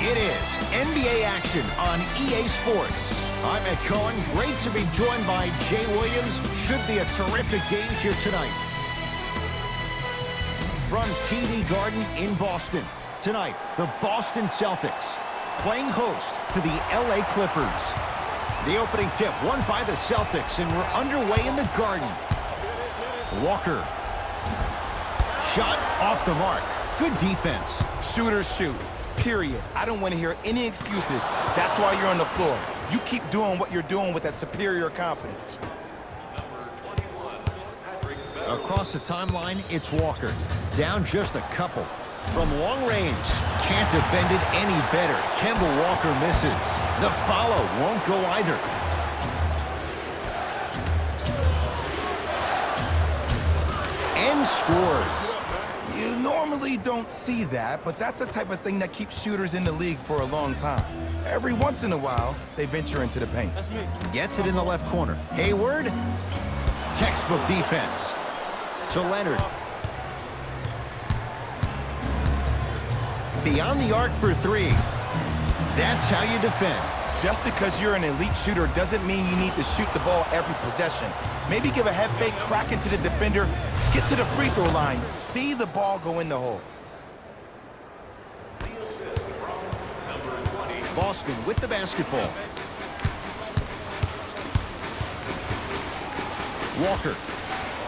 It is NBA action on EA Sports. I'm Ed Cohen. Great to be joined by Jay Williams. Should be a terrific game here tonight. From TD Garden in Boston. Tonight, the Boston Celtics playing host to the LA Clippers. The opening tip won by the Celtics, and we're underway in the Garden. Walker. Shot off the mark. Good defense. Shooters shoot. Period. I don't want to hear any excuses. That's why you're on the floor. You keep doing what you're doing with that superior confidence. Across the timeline, it's Walker. Down just a couple. From long range, can't defend it any better. Kemba Walker misses. The follow won't go either. And scores. You normally don't see that, but that's the type of thing that keeps shooters in the league for a long time. Every once in a while, they venture into the paint. Gets it in the left corner. Hayward. Textbook defense. To Leonard. Beyond the arc for three. That's how you defend. Just because you're an elite shooter doesn't mean you need to shoot the ball every possession. Maybe give a head fake, crack into the defender, get to the free throw line, see the ball go in the hole. Boston with the basketball. Walker.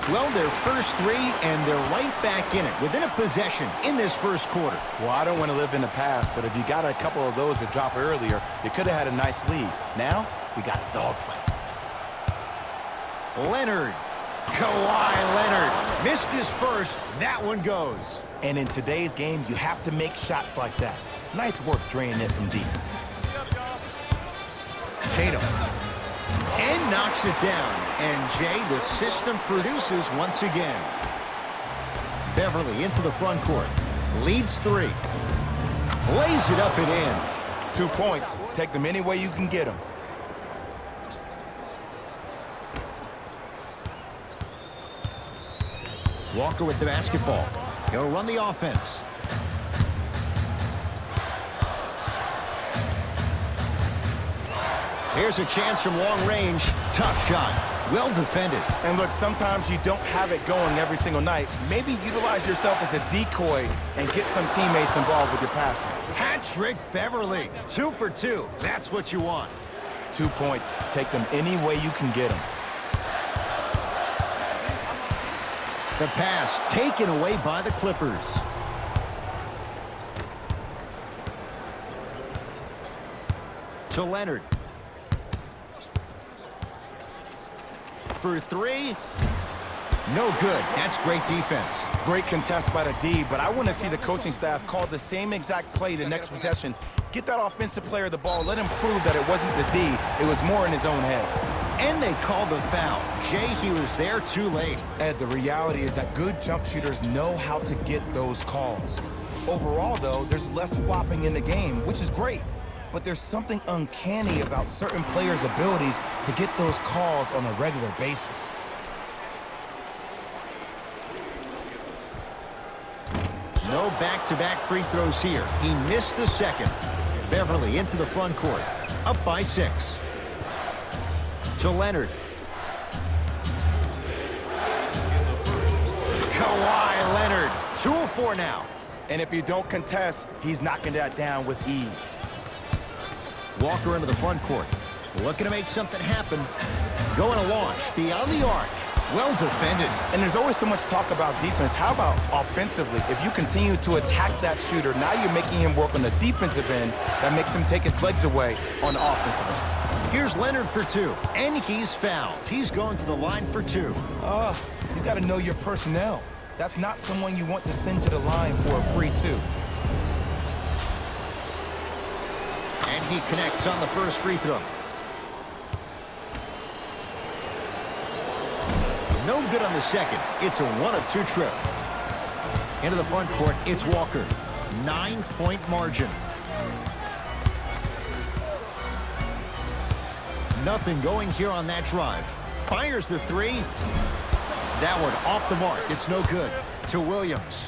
Well, their first three, and they're right back in it, within a possession in this first quarter. Well, I don't want to live in the past, but if you got a couple of those that drop earlier, you could have had a nice lead. Now, we got a dogfight. Leonard. Kawhi Leonard. Missed his first. That one goes. And in today's game, you have to make shots like that. Nice work draining it from deep. Tatum. And knocks it down. And Jay, the system produces once again. Beverly into the front court. Leads three. Lays it up and in. 2 points. Take them any way you can get them. Walker with the basketball. He'll run the offense. Here's a chance from long range. Tough shot. Well defended. And look, sometimes you don't have it going every single night. Maybe utilize yourself as a decoy and get some teammates involved with your passing. Hat trick Beverly. 2 for 2. That's what you want. 2 points. Take them any way you can get them. The pass taken away by the Clippers. To Leonard. For three. No good. That's great defense. Great contest by the D, but I want to see the coaching staff call the same exact play the next possession. Get that offensive player the ball. Let him prove that it wasn't the D. It was more in his own head. And they called the foul. Jay, he was there too late. Ed, the reality is that good jump shooters know how to get those calls. Overall, though, there's less flopping in the game, which is great. But there's something uncanny about certain players' abilities to get those calls on a regular basis. No back-to-back free throws here. He missed the second. Beverly into the front court. Up by 6. To Leonard. Kawhi Leonard. 2 of 4 now. And if you don't contest, he's knocking that down with ease. Walker into the front court. Looking to make something happen. Going to launch beyond the arc. Well defended. And there's always so much talk about defense. How about offensively? If you continue to attack that shooter, now you're making him work on the defensive end. That makes him take his legs away on the offensive end. Here's Leonard for 2. And he's fouled. He's going to the line for 2. You got to know your personnel. That's not someone you want to send to the line for a free 2. And he connects on the first free throw. No good on the second. It's a 1 of 2 trip. Into the front court, it's Walker. 9-point margin. Nothing going here on that drive. Fires the 3. That one off the mark. It's no good. To Williams.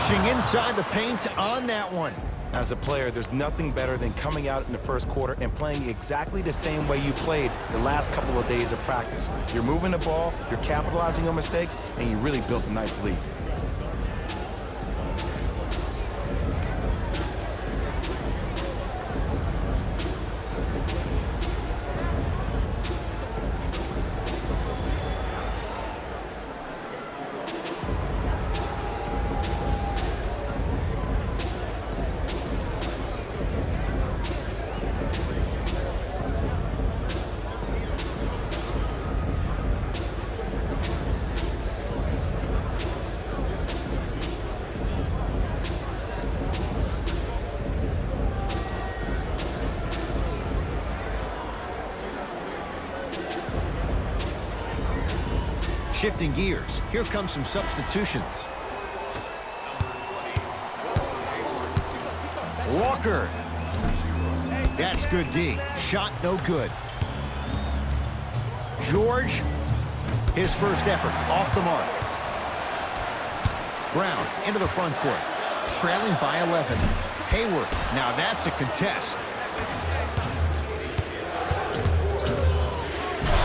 Finishing inside the paint on that one. As a player, there's nothing better than coming out in the first quarter and playing exactly the same way you played the last couple of days of practice. You're moving the ball, you're capitalizing on mistakes, and you really built a nice lead. Shifting gears, here come some substitutions. Walker. That's good D. Shot no good. George. His first effort off the mark. Brown into the front court. Trailing by 11. Hayward. Now that's a contest.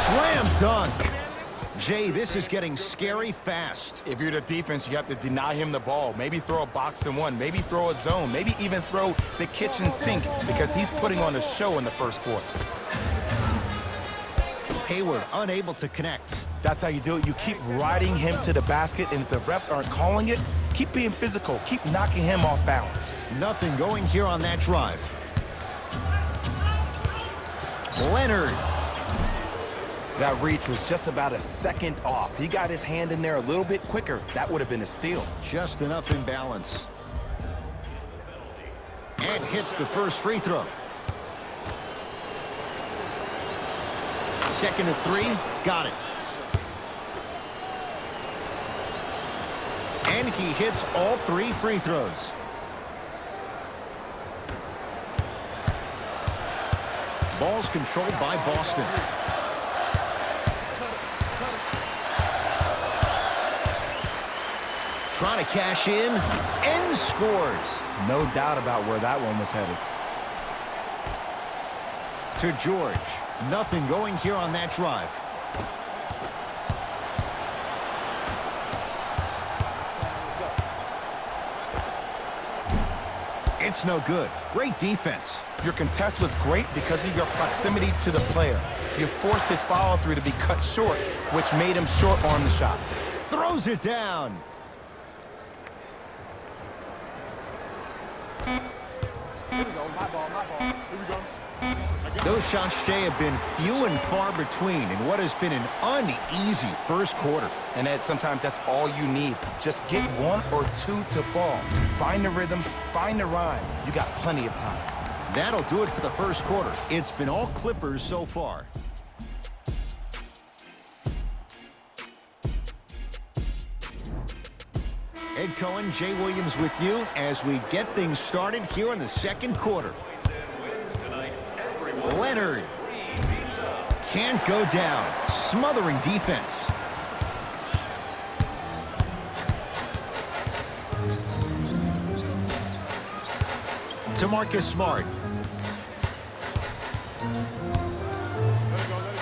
Slam dunk. Jay, this is getting scary fast. If you're the defense, you have to deny him the ball. Maybe throw a box and one. Maybe throw a zone. Maybe even throw the kitchen sink because he's putting on a show in the first quarter. Hayward unable to connect. That's how you do it. You keep riding him to the basket, and if the refs aren't calling it, keep being physical. Keep knocking him off balance. Nothing going here on that drive. Leonard. That reach was just about a second off. He got his hand in there a little bit quicker. That would have been a steal. Just enough imbalance. And hits the first free throw. Second to three. Got it. And he hits all three free throws. Ball's controlled by Boston. Trying to cash in and scores. No doubt about where that one was headed. To George. Nothing going here on that drive. It's no good. Great defense. Your contest was great because of your proximity to the player. You forced his follow-through to be cut short, which made him short-arm the shot. Throws it down. Those shots, Jay, have been few and far between in what has been an uneasy first quarter. And Ed, sometimes that's all you need. Just get one or two to fall. Find the rhythm, find the rhyme. You got plenty of time. That'll do it for the first quarter. It's been all Clippers so far. Ed Cohen, Jay Williams with you as we get things started here in the second quarter. Leonard can't go down. Smothering defense. To Marcus Smart.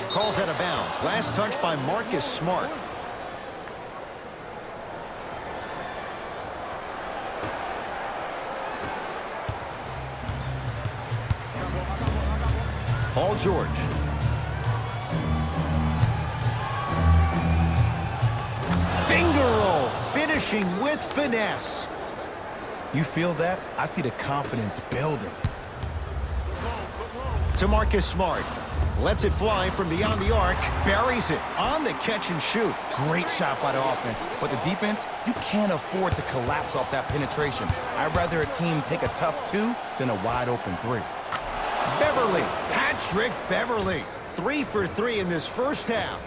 Calls out of bounds. Last touch by Marcus Smart. Paul George. Finger roll, finishing with finesse. You feel that? I see the confidence building. To Marcus Smart. Lets it fly from beyond the arc. Buries it on the catch and shoot. Great shot by the offense. But the defense, you can't afford to collapse off that penetration. I'd rather a team take a tough two than a wide open three. Beverly. Hat-trick Beverly. 3 for 3 in this first half.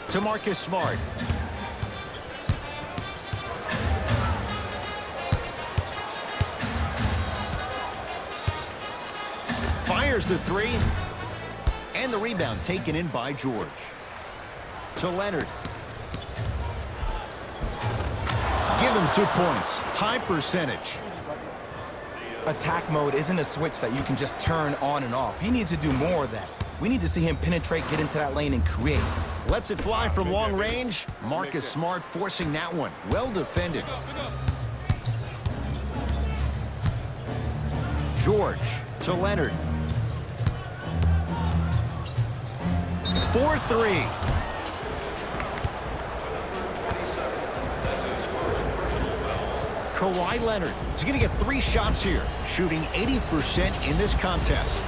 To Marcus Smart. Fires the three. And the rebound taken in by George. To Leonard. Gives him 2 points. High percentage. Attack mode isn't a switch that you can just turn on and off. He needs to do more of that. We need to see him penetrate, get into that lane, and create. Lets it fly from long range. Marcus Smart forcing that one. Well defended. George to Leonard. 4-3. Kawhi Leonard is going to get 3 shots here, shooting 80% in this contest.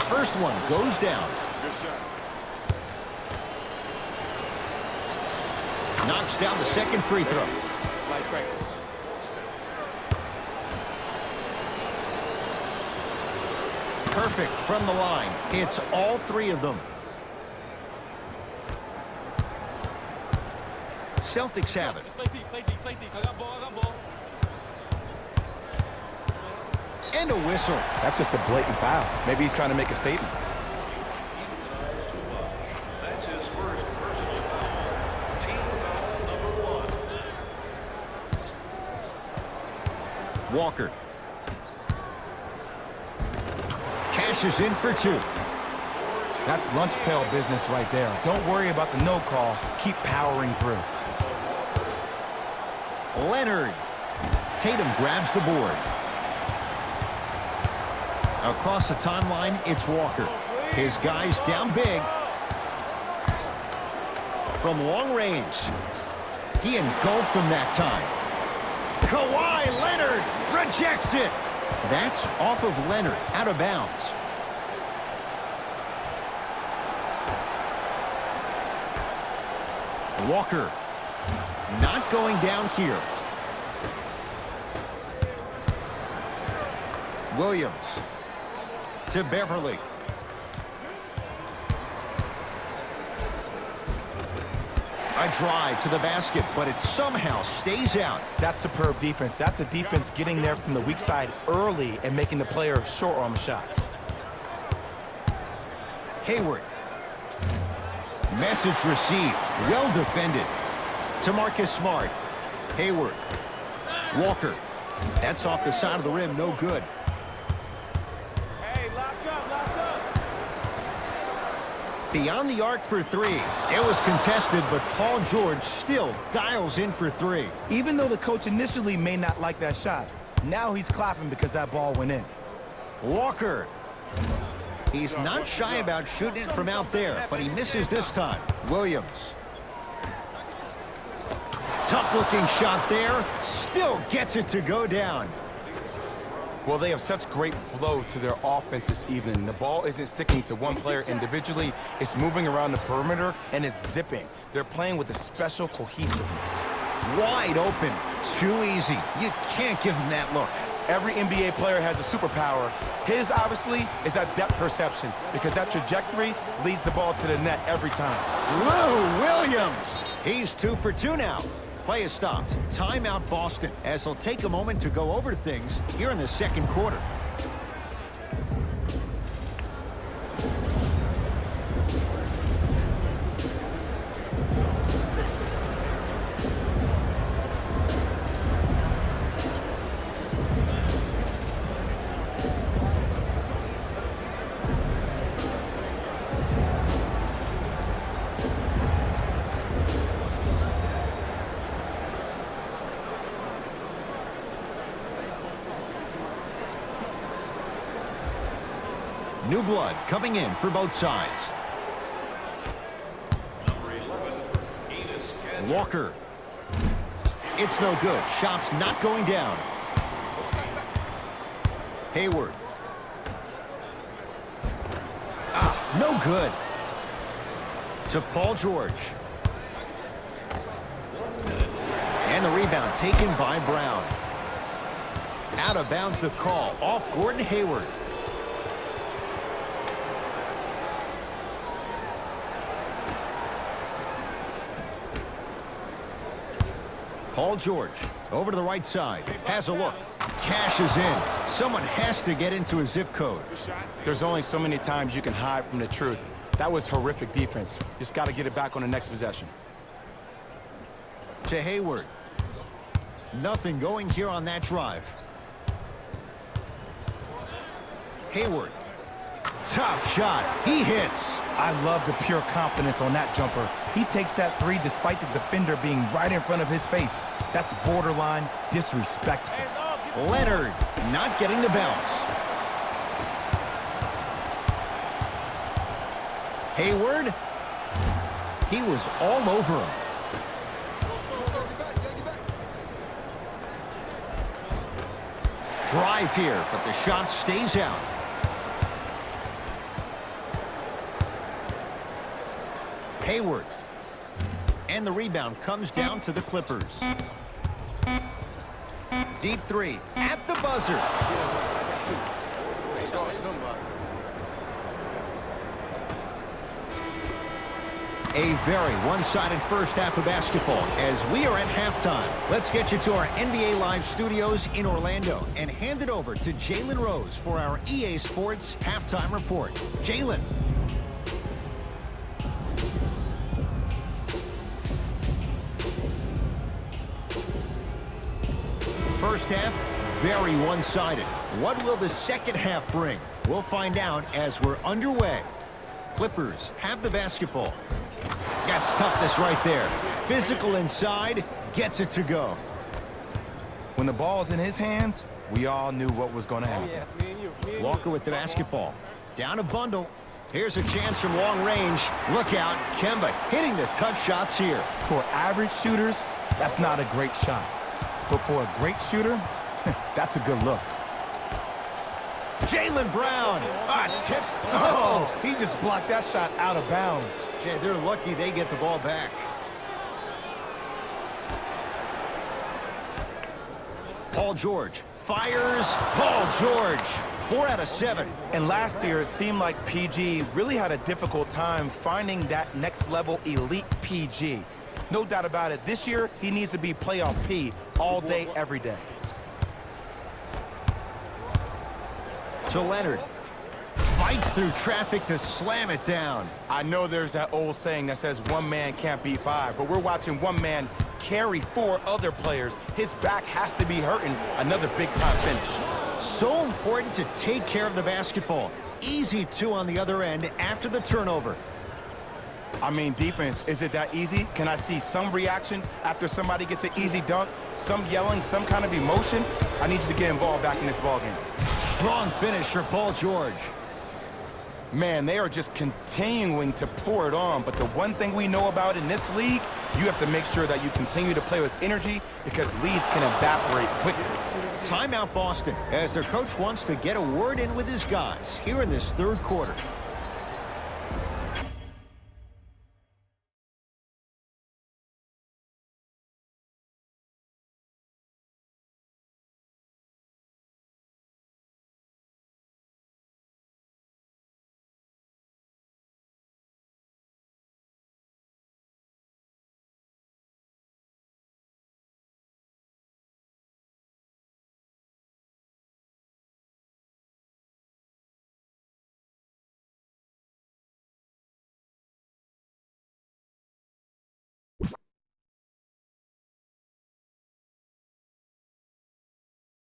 First one goes down. Knocks down the second free throw. Perfect from the line. It's all 3 of them. Celtics have it. And a whistle. That's just a blatant foul. Maybe he's trying to make a statement. That's his first personal foul. Team foul number 1. Walker. Cashes in for 2. That's lunch pail business right there. Don't worry about the no call. Keep powering through. Leonard. Tatum grabs the board. Across the timeline, it's Walker. His guys down big. From long range. He engulfed him that time. Kawhi Leonard rejects it. That's off of Leonard, out of bounds. Walker. Not going down here. Williams to Beverly. A drive to the basket, but it somehow stays out. That's superb defense. That's a defense getting there from the weak side early and making the player short arm a shot. Hayward. Message received. Well defended. To Marcus Smart. Hayward. Walker. That's off the side of the rim. No good. Hey, lock up. Beyond the arc for 3. It was contested, but Paul George still dials in for 3. Even though the coach initially may not like that shot, now he's clapping because that ball went in. Walker. He's not shy about shooting it from out there, but he misses this time. Williams. Tough-looking shot there. Still gets it to go down. Well, they have such great flow to their offense this evening. The ball isn't sticking to one player individually. It's moving around the perimeter, and it's zipping. They're playing with a special cohesiveness. Wide open. Too easy. You can't give him that look. Every NBA player has a superpower. His, obviously, is that depth perception, because that trajectory leads the ball to the net every time. Lou Williams. He's 2 for 2 now. Play is stopped. Timeout Boston, as he'll take a moment to go over things here in the second quarter. New blood coming in for both sides. Walker. It's no good. Shots not going down. Hayward. No good. To Paul George. And the rebound taken by Brown. Out of bounds the call. Off Gordon Hayward. Paul George over to the right side. Has a look. Cashes in. Someone has to get into a zip code. There's only so many times you can hide from the truth. That was horrific defense. Just got to get it back on the next possession. To Hayward. Nothing going here on that drive. Hayward. Tough shot. He hits. I love the pure confidence on that jumper. He takes that three despite the defender being right in front of his face. That's borderline disrespectful. Leonard not getting the bounce. Hayward. He was all over him. Drive here, but the shot stays out. Hayward. And the rebound comes down to the Clippers. Deep three at the buzzer. A very one-sided first half of basketball as we are at halftime. Let's get you to our NBA Live studios in Orlando and hand it over to Jalen Rose for our EA Sports halftime report. Jalen. First half, very one-sided. What will the second half bring? We'll find out as we're underway. Clippers have the basketball. That's toughness right there. Physical inside, gets it to go. When the ball's in his hands, we all knew what was going to happen. Walker with the basketball. Down a bundle. Here's a chance from long range. Look out, Kemba hitting the tough shots here. For average shooters, that's not a great shot. But for a great shooter, that's a good look. Jaylen Brown. Tip. Oh, he just blocked that shot out of bounds. Yeah, they're lucky they get the ball back. Paul George fires. Paul George. 4 out of 7. And last year, it seemed like PG really had a difficult time finding that next level elite PG. No doubt about it. This year, he needs to be playoff P all day, every day. To Leonard. Fights through traffic to slam it down. I know there's that old saying that says one man can't beat five, but we're watching one man carry 4 other players. His back has to be hurting. Another big-time finish. So important to take care of the basketball. Easy 2 on the other end after the turnover. I mean, defense, is it that easy? Can I see some reaction after somebody gets an easy dunk? Some yelling, some kind of emotion? I need you to get involved back in this ballgame. Strong finish for Paul George. Man, they are just continuing to pour it on. But the one thing we know about in this league, you have to make sure that you continue to play with energy because leads can evaporate quickly. Timeout Boston as their coach wants to get a word in with his guys here in this third quarter.